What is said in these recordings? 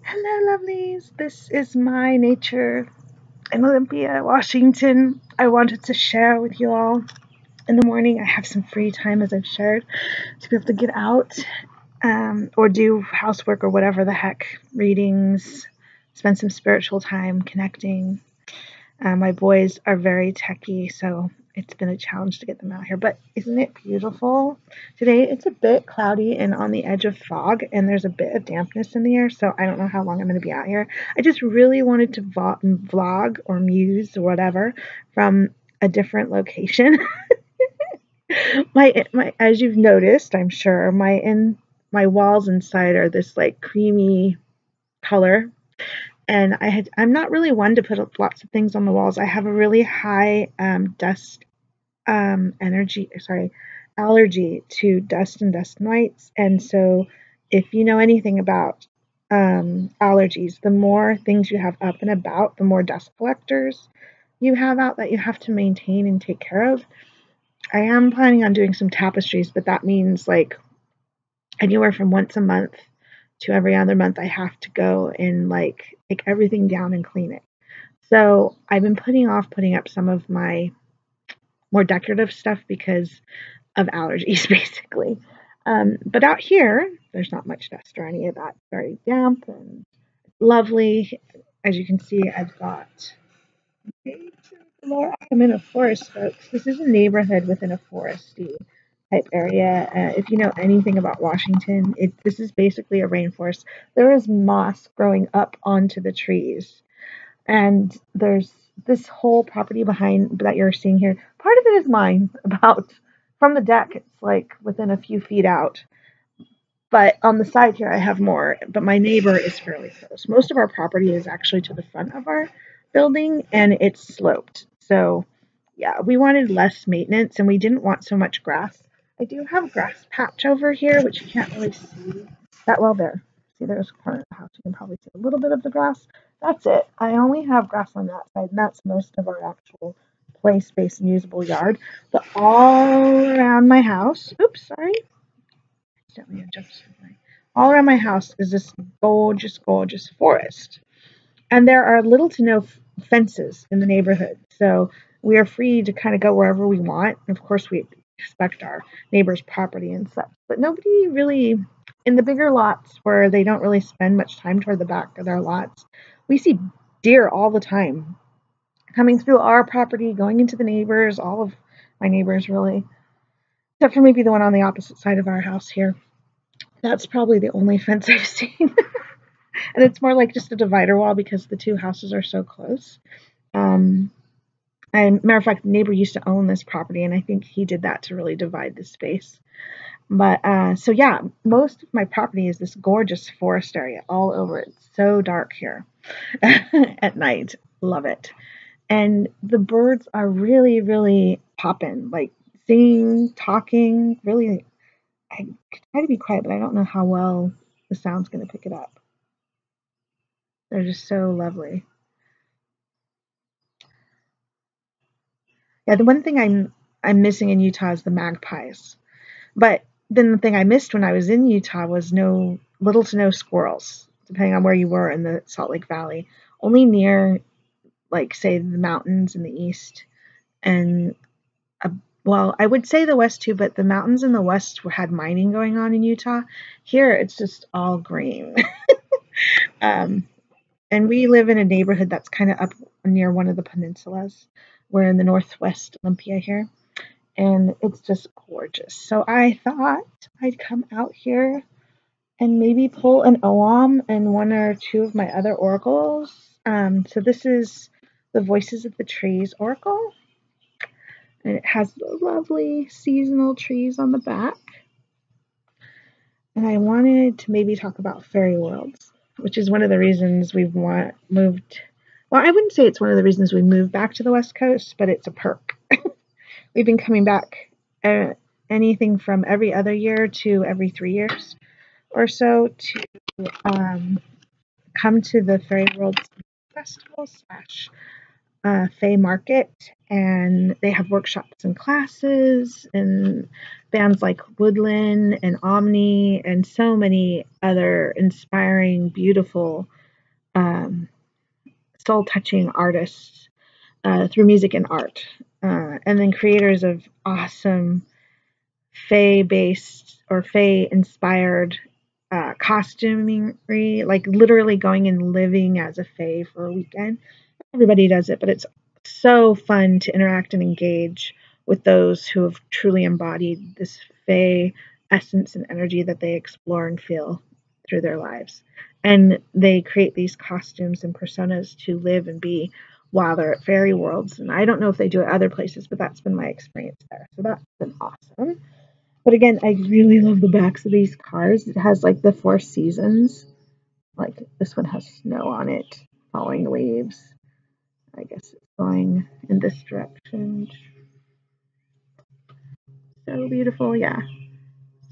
Hello, lovelies. This is my nature in Olympia, Washington. I wanted to share with you all. In the morning, I have some free time, as I've shared, to be able to get out or do housework or whatever the heck, readings, spend some spiritual time connecting. My boys are very techy, so it's been a challenge to get them out here. But isn't it beautiful? Today it's a bit cloudy and on the edge of fog, and there's a bit of dampness in the air, so I don't know how long I'm going to be out here. I just really wanted to vlog or muse or whatever from a different location. My as you've noticed, I'm sure my walls inside are this like creamy color, and I'm not really one to put lots of things on the walls. I have a really high dust allergy to dust and dust mites. And so if you know anything about allergies, the more things you have up and about, the more dust collectors you have out that you have to maintain and take care of. I am planning on doing some tapestries, but that means like anywhere from once a month to every other month, I have to go and like take everything down and clean it. So I've been putting off putting up some of my more decorative stuff because of allergies, basically. But out here, there's not much dust or any of that. It's very damp and lovely. As you can see, I've got. I'm in a forest, folks. This is a neighborhood within a foresty type area. If you know anything about Washington, this is basically a rainforest. There is moss growing up onto the trees, and there's this whole property behind that you're seeing here. Part of it is mine, about from the deck. It's like within a few feet out. But on the side here, I have more. But my neighbor is fairly close. Most of our property is actually to the front of our building, and it's sloped. So, yeah, we wanted less maintenance, and we didn't want so much grass. I do have a grass patch over here, which you can't really see that well there. See, there's a corner of the house. You can probably see a little bit of the grass. That's it. I only have grass on that side, and that's most of our actual play space and usable yard. But all around my house, oops, sorry, accidentally adjusted all around my house is this gorgeous, gorgeous forest. And there are little to no fences in the neighborhood. So we are free to kind of go wherever we want. And of course, we respect our neighbor's property and such. But nobody really, in the bigger lots where they don't really spend much time toward the back of their lots, we see deer all the time coming through our property, going into the neighbors, all of my neighbors really, except for maybe the one on the opposite side of our house here. That's probably the only fence I've seen. And it's more like just a divider wall because the two houses are so close. Um, and matter of fact, the neighbor used to own this property, and I think he did that to really divide the space. But so yeah, most of my property is this gorgeous forest area all over it. It's so dark here at night. Love it. And the birds are really, really popping, like singing, talking. Really, I try to be quiet, but I don't know how well the sound's going to pick it up. They're just so lovely. Yeah, the one thing I'm missing in Utah is the magpies. But then the thing I missed when I was in Utah was no little to no squirrels, depending on where you were in the Salt Lake Valley. Only near, like, say, the mountains in the east, and well, I would say the west too, but the mountains in the west had mining going on in Utah. Here, it's just all green. um, and we live in a neighborhood that's kind of up near one of the peninsulas. We're in the northwest Olympia here, and it's just gorgeous. So I thought I'd come out here and maybe pull an OM and one or two of my other oracles. So this is the Voices of the Trees oracle, and it has the lovely seasonal trees on the back. And I wanted to maybe talk about FaerieWorlds, which is one of the reasons we've moved. Well, I wouldn't say it's one of the reasons we moved back to the West Coast, but it's a perk. We've been coming back anything from every other year to every 3 years or so to come to the FaerieWorlds Festival slash Fae Market, and they have workshops and classes, and bands like Woodland and Omni, and so many other inspiring, beautiful, um, soul-touching artists through music and art, and then creators of awesome Fae-based or Fae-inspired costumery, like literally going and living as a Fae for a weekend. Everybody does it, but it's so fun to interact and engage with those who have truly embodied this Fae essence and energy that they explore and feel through their lives. And they create these costumes and personas to live and be while they're at FaerieWorlds. And I don't know if they do it other places, but that's been my experience there. So that's been awesome. But again, I really love the backs of these cards. It has like the 4 seasons. Like this one has snow on it, falling leaves. I guess it's going in this direction. So beautiful, yeah.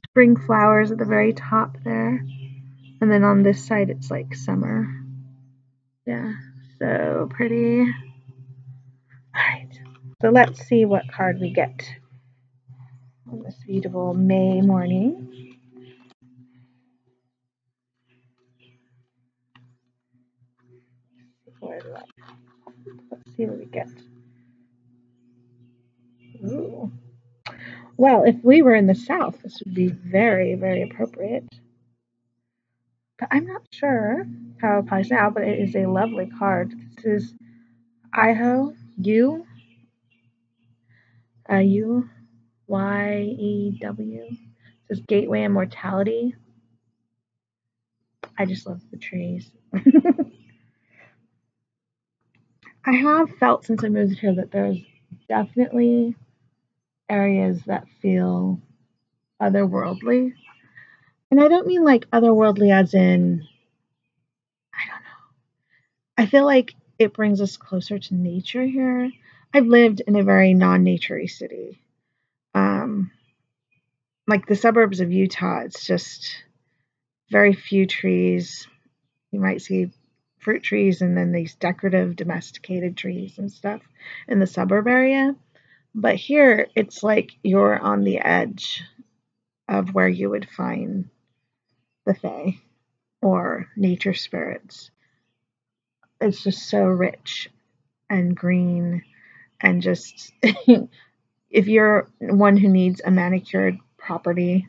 Spring flowers at the very top there. And then on this side, it's like summer. Yeah, so pretty. Alright, so let's see what card we get on this beautiful May morning. Let's see what we get. Ooh. Well, if we were in the South, this would be very, very appropriate. But I'm not sure how it applies now, but it is a lovely card. This is Iho, U, U-Y-E-W. It says Gateway Immortality. I just love the trees. I have felt since I moved here that there's definitely areas that feel otherworldly. And I don't mean like otherworldly as in, I don't know. I feel like it brings us closer to nature here. I've lived in a very non-naturey city. Like the suburbs of Utah, it's just very few trees. You might see fruit trees and then these decorative domesticated trees and stuff in the suburb area. But here, it's like you're on the edge of where you would find the Fae or nature spirits. It's just so rich and green and just if you're one who needs a manicured property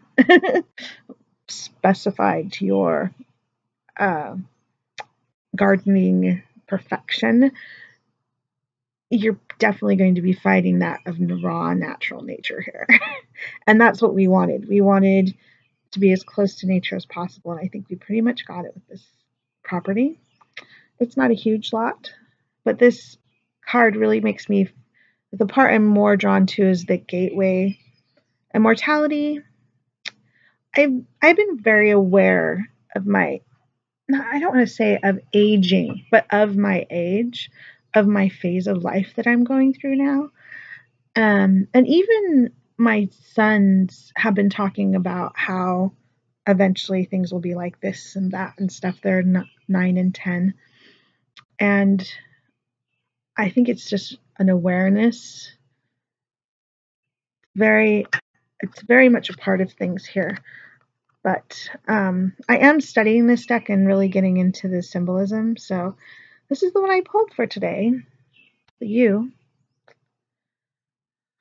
specified to your gardening perfection, you're definitely going to be fighting that of raw natural nature here. And that's what we wanted. We wanted to be as close to nature as possible, and I think we pretty much got it with this property. It's not a huge lot, but this card really makes me, the part I'm more drawn to is the Gateway Immortality. I've been very aware of my, I don't want to say of aging, but of my age, of my phase of life that I'm going through now. And even my sons have been talking about how eventually things will be like this and that and stuff. They're 9 and 10. And I think it's just an awareness. It's very much a part of things here. But I am studying this deck and really getting into the symbolism. So this is the one I pulled for today. The U.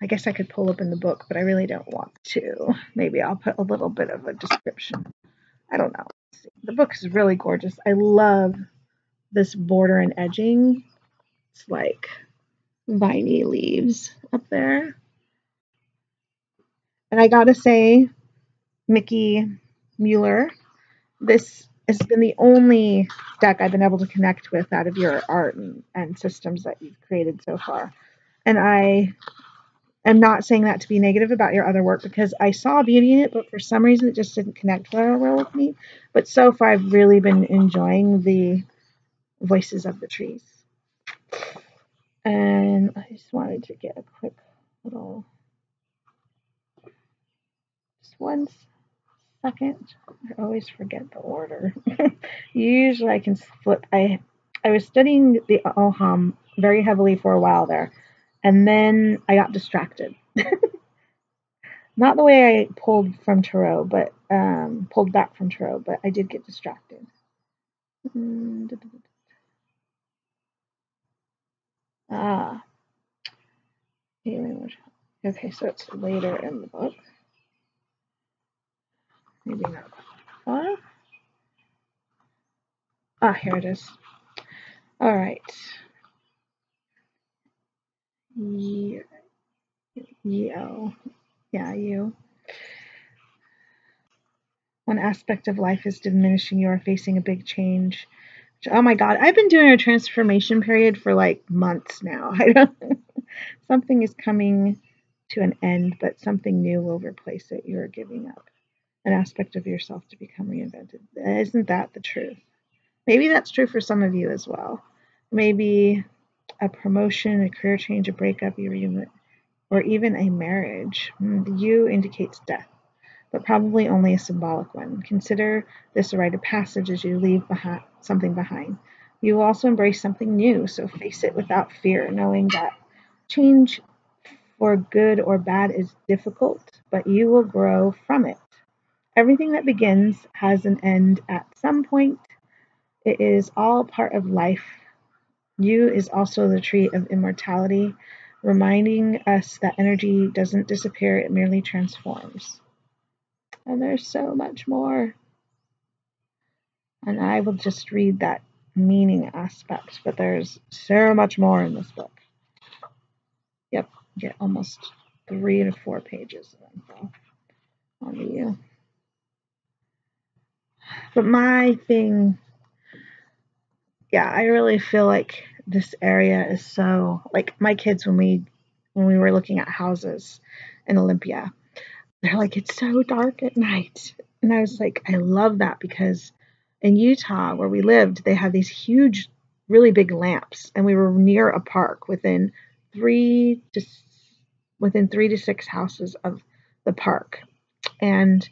I guess I could pull up in the book, but I really don't want to. Maybe I'll put a little bit of a description. I don't know. The book is really gorgeous. I love this border and edging. It's like viney leaves up there. And I gotta say, Mickey Mueller, this has been the only deck I've been able to connect with out of your art and systems that you've created so far. And I am not saying that to be negative about your other work because I saw beauty in it, but for some reason it just didn't connect very well with me. But so far I've really been enjoying the voices of the trees. And I just wanted to get a quick little, just 1 second. I always forget the order. Usually I can flip. I was studying the Oham very heavily for a while there. And then I got distracted. Not the way I pulled from tarot, but pulled back from tarot, but I did get distracted. Ah, okay, so it's later in the book. Maybe not that far. Ah, here it is. All right. Yeah, you. One aspect of life is diminishing. You are facing a big change. Oh my God, I've been doing a transformation period for like months now. I don't. Something is coming to an end, but something new will replace it. You are giving up an aspect of yourself to become reinvented. Isn't that the truth? Maybe that's true for some of you as well. Maybe a promotion, a career change, a breakup, or even a marriage. The U indicates death, but probably only a symbolic one. Consider this a rite of passage as you leave something behind. You will also embrace something new, so face it without fear, knowing that change for good or bad is difficult, but you will grow from it. Everything that begins has an end at some point. It is all part of life. You is also the tree of immortality, reminding us that energy doesn't disappear, it merely transforms. And there's so much more. And I will just read that meaning aspect, but there's so much more in this book. Yep, get almost 3 to 4 pages of info on you. But my thing, I really feel like this area is so, like my kids, when we were looking at houses in Olympia, they're like, it's so dark at night. And I was like, I love that, because in Utah where we lived, they had these huge, really big lamps, and we were near a park within 3 to 6 houses of the park. And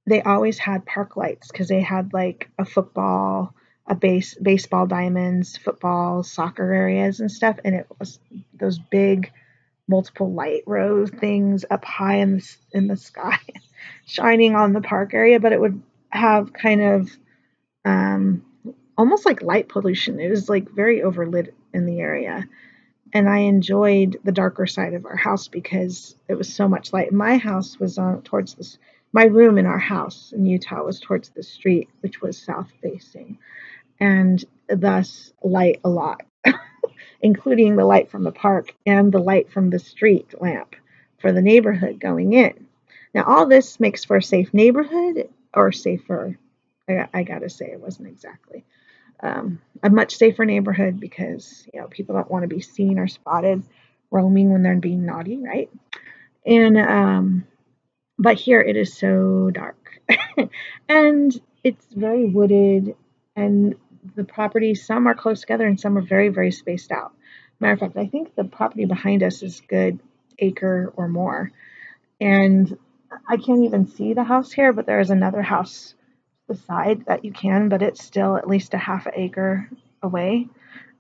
they always had park lights because they had like a football, baseball diamonds, football, soccer areas and stuff. And it was those big multiple light row things up high in the sky shining on the park area, but it would have kind of almost like light pollution. It was like very overlit in the area. And I enjoyed the darker side of our house because it was so much light. My house was towards this. My room in our house in Utah was towards the street, which was south facing, and thus light a lot, including the light from the park and the light from the street lamp for the neighborhood going in. Now, all this makes for a safe neighborhood, or safer. I gotta say, it wasn't exactly a much safer neighborhood because people don't want to be seen or spotted roaming when they're being naughty, right? And but here it is so dark, and it's very wooded, and the properties, some are close together and some are very, very spaced out. Matter of fact, I think the property behind us is good acre or more, and I can't even see the house here, but there is another house beside that you can, but it's still at least a half an acre away.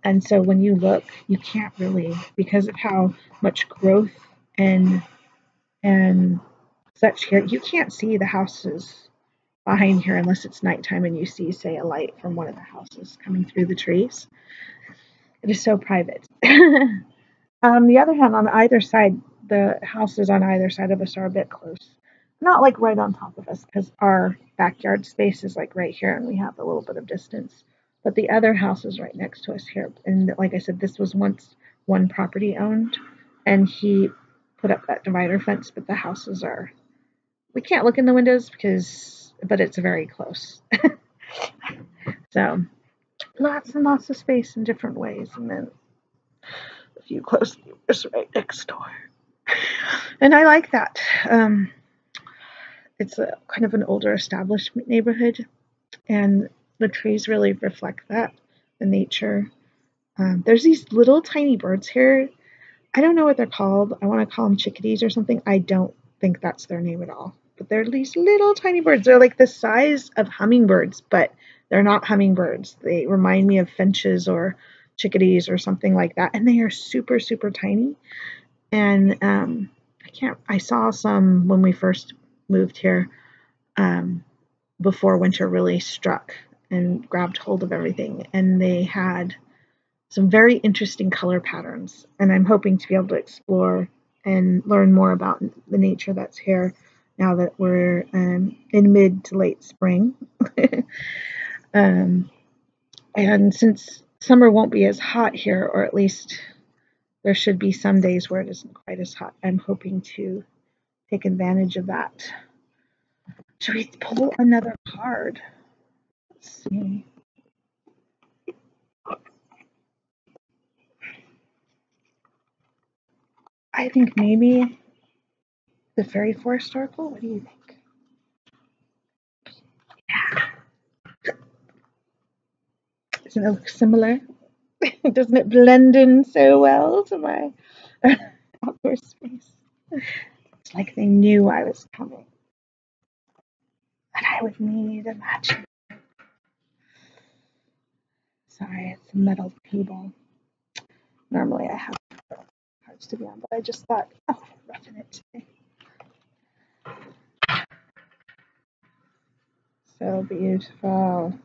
And so when you look, you can't really, because of how much growth and such here, you can't see the houses behind here unless it's nighttime and you see, say, a light from one of the houses coming through the trees. It is so private. On the other hand, on either side, the houses on either side of us are a bit close. Not like right on top of us, because our backyard space is like right here and we have a little bit of distance. But the other house is right next to us here. And like I said, this was once one property owned, and he put up that divider fence, but the houses are, we can't look in the windows but it's very close. So lots and lots of space in different ways. And then a few close neighbors right next door. And I like that. It's a kind of an older established neighborhood, and the trees really reflect that, the nature. There's these little tiny birds here. I don't know what they're called. I want to call them chickadees or something. I don't think that's their name at all. But they're these little tiny birds. They're like the size of hummingbirds, but they're not hummingbirds. They remind me of finches or chickadees or something like that, and they are super, super tiny. And I saw some when we first moved here, before winter really struck and grabbed hold of everything, and they had some very interesting color patterns, and I'm hoping to be able to explore and learn more about the nature that's here now that we're in mid to late spring. um, and since summer won't be as hot here, or at least there should be some days where it isn't quite as hot, I'm hoping to take advantage of that. Should we pull another card? Let's see. I think maybe the Fairy Forest Oracle. What do you think? Doesn't it look similar? Doesn't it blend in so well to my outdoor space? It's like they knew I was coming, and I would need a matching. Sorry, it's a metal table. Normally I have cards to be on, but I just thought, oh, roughing it today. So beautiful.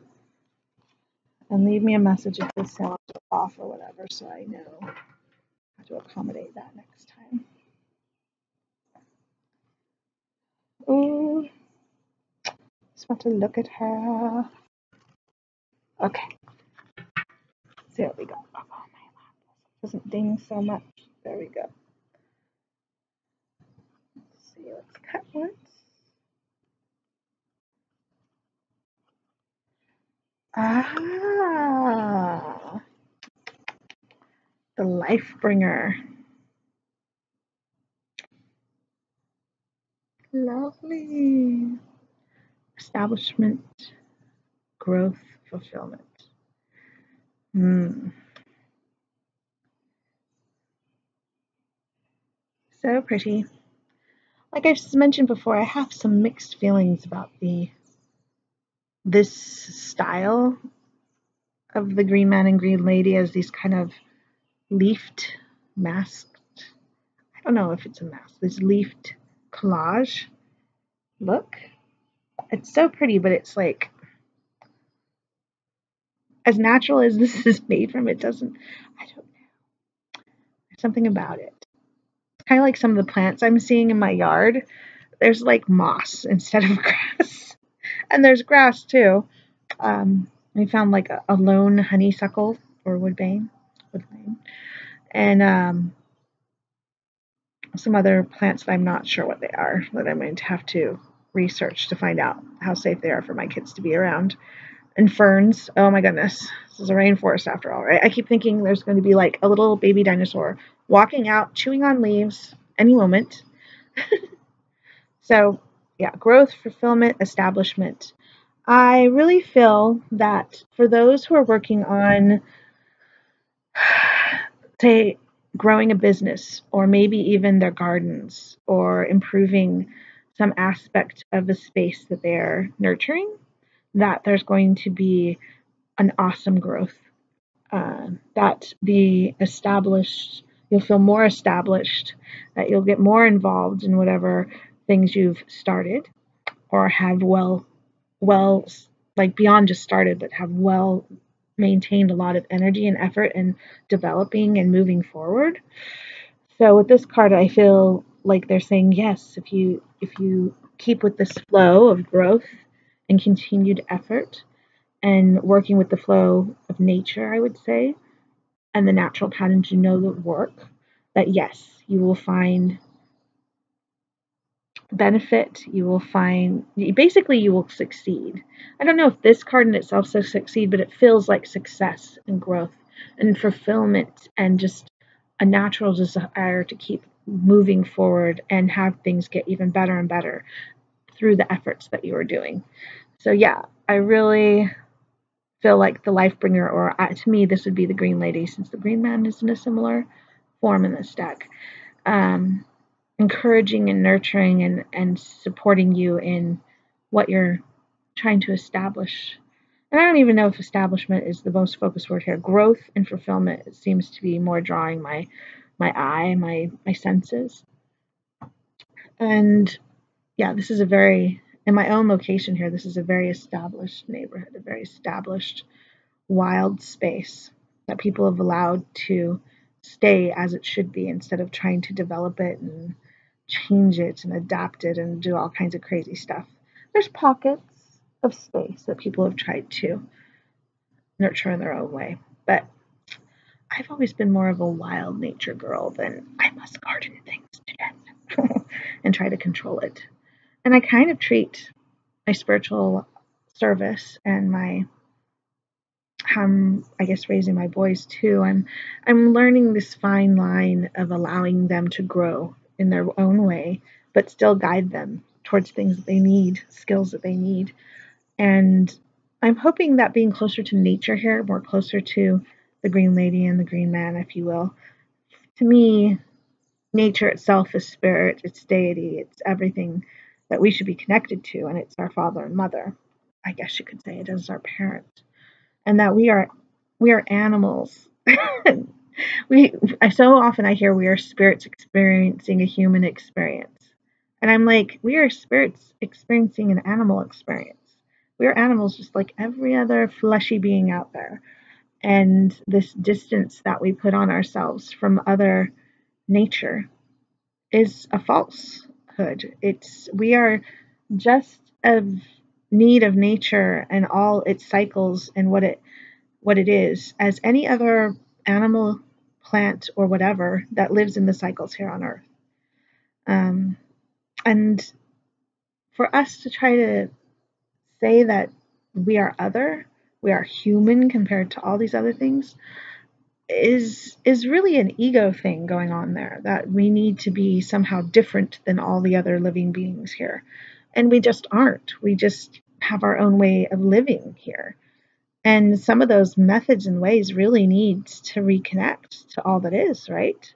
And leave me a message if this sounds off or whatever, so I know how to accommodate that next time. Ooh, just want to look at her. Okay, so there we go. Oh, my lap doesn't ding so much. There we go. Let's see, let's cut once. Ah, the life bringer. Lovely. Establishment, growth, fulfillment. So pretty. Like I just mentioned before, I have some mixed feelings about this style of the Green Man and Green Lady as these kind of leafed, masked. I don't know if it's a mask. This leafed collage look. It's so pretty, but it's like as natural as this is made from. It doesn't. I don't know. There's something about it. Kind of like some of the plants I'm seeing in my yard. There's like moss instead of grass, and there's grass too. We found like a lone honeysuckle or woodbine, and some other plants that I'm not sure what they are, that I'm going to have to research to find out how safe they are for my kids to be around. And ferns. Oh my goodness. This is a rainforest after all, right? I keep thinking there's going to be like a little baby dinosaur walking out, chewing on leaves any moment. So, yeah, growth, fulfillment, establishment. I really feel that for those who are working on, say, growing a business or maybe even their gardens or improving some aspect of the space that they're nurturing, that there's going to be an awesome growth. That the established, you'll feel more established, that you'll get more involved in whatever things you've started or have well, like beyond just started, but have well maintained a lot of energy and effort in developing and moving forward. So with this card, I feel like they're saying yes, if you keep with this flow of growth and continued effort and working with the flow of nature, I would say, and the natural patterns you know that work, that yes, you will find benefit, you will find, basically you will succeed. I don't know if this card in itself says succeed, but it feels like success and growth and fulfillment and just a natural desire to keep moving forward and have things get even better and better through the efforts that you are doing. So yeah, I really feel like the life bringer, or to me this would be the Green Lady, since the Green Man is in a similar form in this deck. Encouraging and nurturing and supporting you in what you're trying to establish And I don't even know if establishment is the most focused word here. Growth and fulfillment, it seems to be more drawing my eye, my senses. And yeah, this is a very, in my own location here, this is a very established neighborhood, a very established wild space that people have allowed to stay as it should be instead of trying to develop it and change it and adapt it and do all kinds of crazy stuff. There's pockets of space that people have tried to nurture in their own way, but I've always been more of a wild nature girl than I must garden things to death and try to control it. And I kind of treat my spiritual service and my I guess raising my boys too. I'm learning this fine line of allowing them to grow in their own way, but still guide them towards things that they need, skills that they need. And I'm hoping that being closer to nature here, more closer to the green lady and the green man, if you will, to me, nature itself is spirit, it's deity, it's everything that we should be connected to, and it's our father and mother. I guess you could say it is our parents, and that we are animals. we so often I hear we are spirits experiencing a human experience, and I'm like, we are spirits experiencing an animal experience. We are animals just like every other fleshy being out there. And this distance that we put on ourselves from other nature is a falsehood. We are just of need of nature and all its cycles and what it is as any other animal, plant, or whatever that lives in the cycles here on Earth. And for us to try to say that we are other, we are human compared to all these other things, is really an ego thing going on there, that we need to be somehow different than all the other living beings here. And we just aren't. We just have our own way of living here. And some of those methods and ways really needs to reconnect to all that is, right?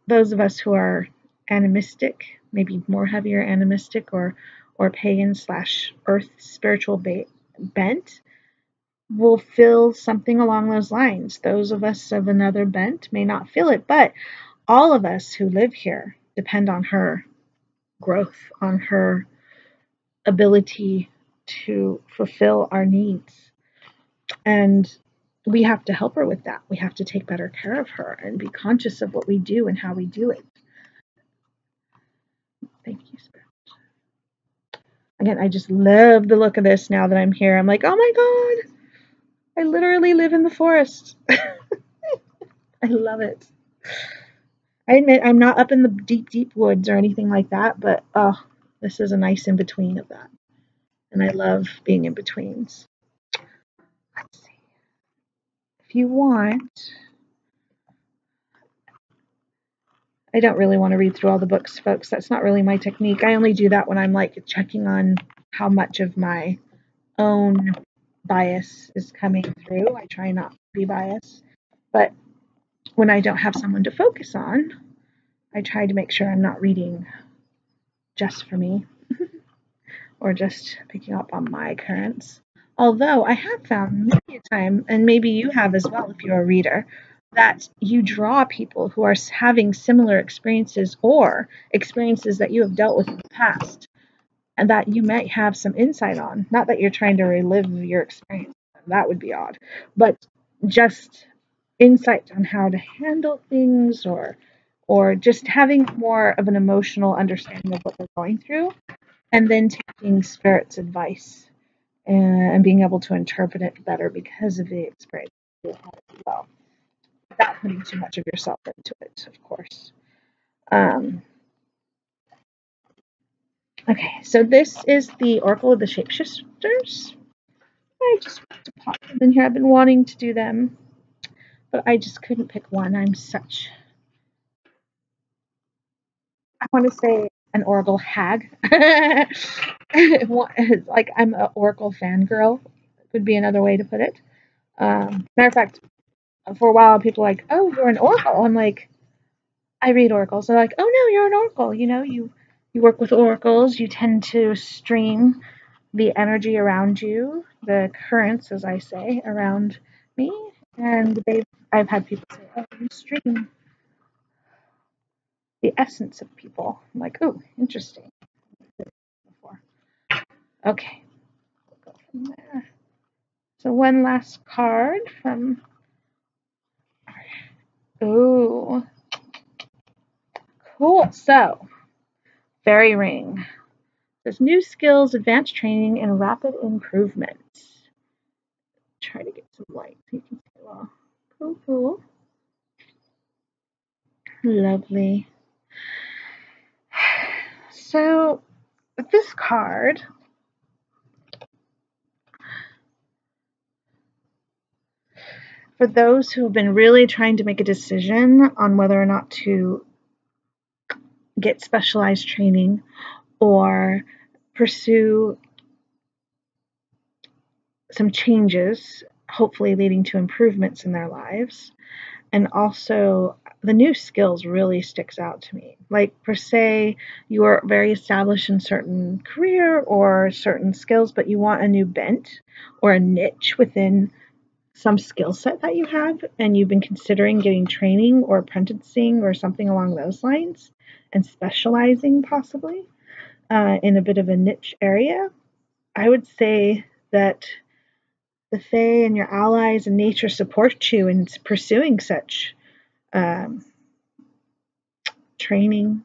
Those of us who are animistic, maybe more heavier animistic or pagan / earth spiritual bent, will feel something along those lines. Those of us of another bent may not feel it, but all of us who live here depend on her growth, on her ability to fulfill our needs. And we have to help her with that. We have to take better care of her and be conscious of what we do and how we do it. Thank you, Spirit. Again, I just love the look of this now that I'm here. I'm like, oh my God, I literally live in the forest. I love it. I admit I'm not up in the deep, deep woods or anything like that, but this is a nice in between of that. And I love being in betweens. Let's see. If you want, I don't really want to read through all the books, folks. That's not really my technique. I only do that when I'm like checking on how much of my own bias is coming through. I try not to be biased. But when I don't have someone to focus on, I try to make sure I'm not reading just for me or just picking up on my currents. Although I have found many a time, and maybe you have as well if you're a reader, that you draw people who are having similar experiences or experiences that you have dealt with in the past and that you might have some insight on. Not that you're trying to relive your experience, that would be odd, but just insight on how to handle things or just having more of an emotional understanding of what they're going through, and then taking spirit's advice and being able to interpret it better because of the experience you had as well, without putting too much of yourself into it, of course. Okay, so this is the Oracle of the Shapeshifters. I just want to pop them in here. I've been wanting to do them, but I just couldn't pick one. I want to say an Oracle hag. Like I'm an Oracle fangirl, would be another way to put it. Matter of fact, for a while people were like, oh, you're an Oracle. I'm like, I read oracles. They're like, oh no, you're an Oracle. You work with oracles. You tend to stream the energy around you, the currents, as I say, around me. And I've had people say, "Oh, you stream the essence of people." I'm like, "Oh, interesting." Before. Okay, we'll go from there. So one last card from. Oh, cool. So, Fairy Ring. There's new skills, advanced training, and rapid improvements. Try to get some light so you can see it well. Cool, cool. Lovely. So, with this card, for those who have been really trying to make a decision on whether or not to get specialized training or pursue some changes, hopefully leading to improvements in their lives, and also the new skills really sticks out to me. Like, per se, you are very established in certain career or certain skills, but you want a new bent or a niche within some skill set that you have, and you've been considering getting training or apprenticing or something along those lines, and specializing possibly in a bit of a niche area. I would say that the Fae and your allies and nature support you in pursuing such um, training,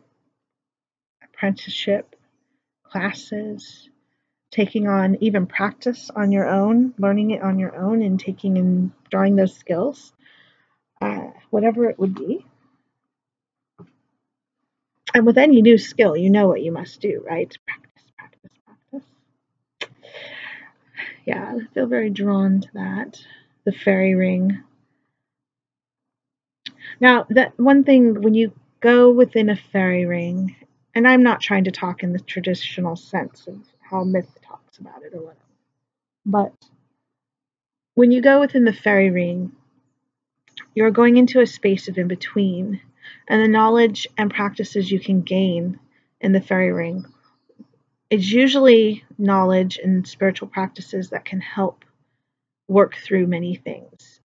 apprenticeship, classes, taking on even practice on your own, learning it on your own, and taking and drawing those skills, whatever it would be. And with any new skill, you know what you must do, right? Practice, practice, practice. Yeah, I feel very drawn to that. The fairy ring. Now, that one thing, when you go within a fairy ring, and I'm not trying to talk in the traditional sense of how myth talks about it or whatever, but when you go within the fairy ring, you're going into a space of in between, and the knowledge and practices you can gain in the fairy ring is usually knowledge and spiritual practices that can help work through many things.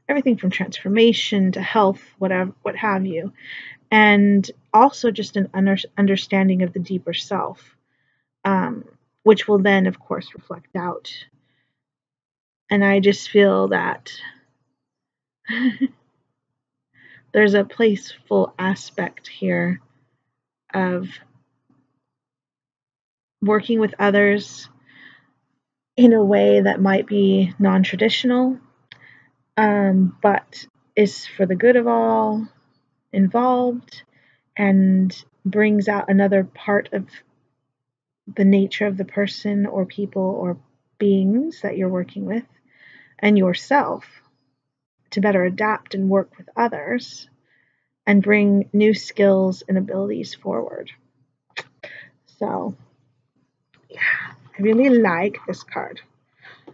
Everything from transformation to health, whatever, what have you, and also just an understanding of the deeper self, which will then, of course, reflect out. And I just feel that there's a playful aspect here of working with others in a way that might be non-traditional, but is for the good of all involved and brings out another part of the nature of the person or people or beings that you're working with and yourself to better adapt and work with others and bring new skills and abilities forward. So, yeah, I really like this card. I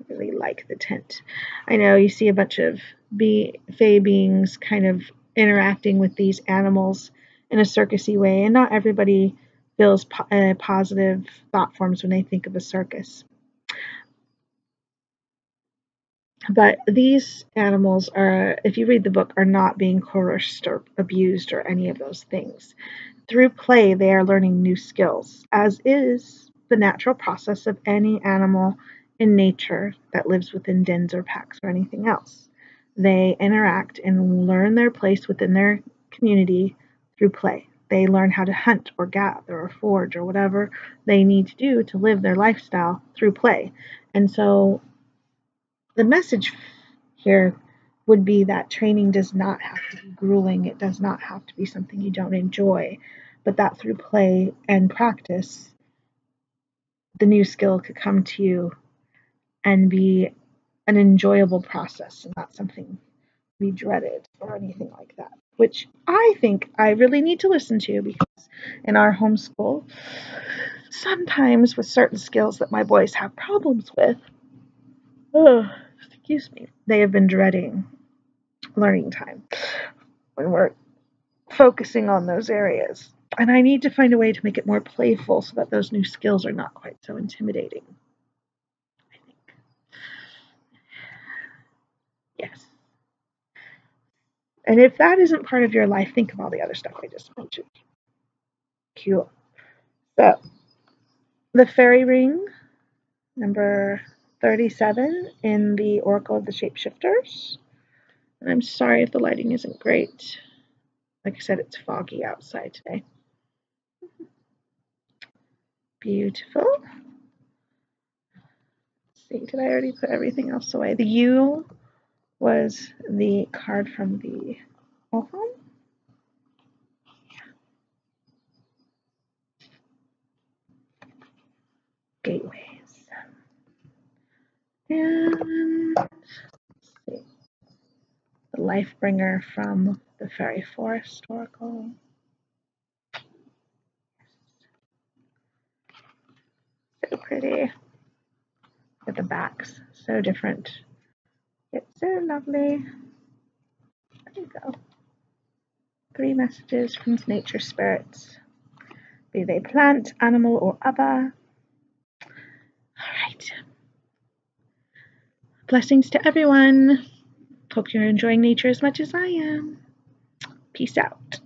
really like the tent. I know you see a bunch of fae beings kind of interacting with these animals in a circusy way, and not everybody feels positive thought forms when they think of a circus. But these animals are, if you read the book, are not being coerced or abused or any of those things. Through play, they are learning new skills, as is the natural process of any animal in nature that lives within dens or packs or anything else. They interact and learn their place within their community through play. They learn how to hunt or gather or forage or whatever they need to do to live their lifestyle through play. And so the message here would be that training does not have to be grueling. It does not have to be something you don't enjoy, but that through play and practice, the new skill could come to you and be an enjoyable process and not something to be dreaded or anything like that, which I think I really need to listen to, because in our homeschool, sometimes with certain skills that my boys have problems with, excuse me, they have been dreading learning time when we're focusing on those areas. And I need to find a way to make it more playful so that those new skills are not quite so intimidating. I think. Yes. And if that isn't part of your life, think of all the other stuff I just mentioned. Cool. So, the fairy ring, number 37 in the Oracle of the Shapeshifters. And I'm sorry if the lighting isn't great. Like I said, it's foggy outside today. Beautiful. Let's see, did I already put everything else away? The U was the card from the home. Gateways. And let's see. The Lifebringer from the Fairy Forest Oracle. So pretty. With the backs, so different. It's so lovely. There you go. 3 messages from nature spirits, be they plant, animal, or other. All right. Blessings to everyone. Hope you're enjoying nature as much as I am. Peace out.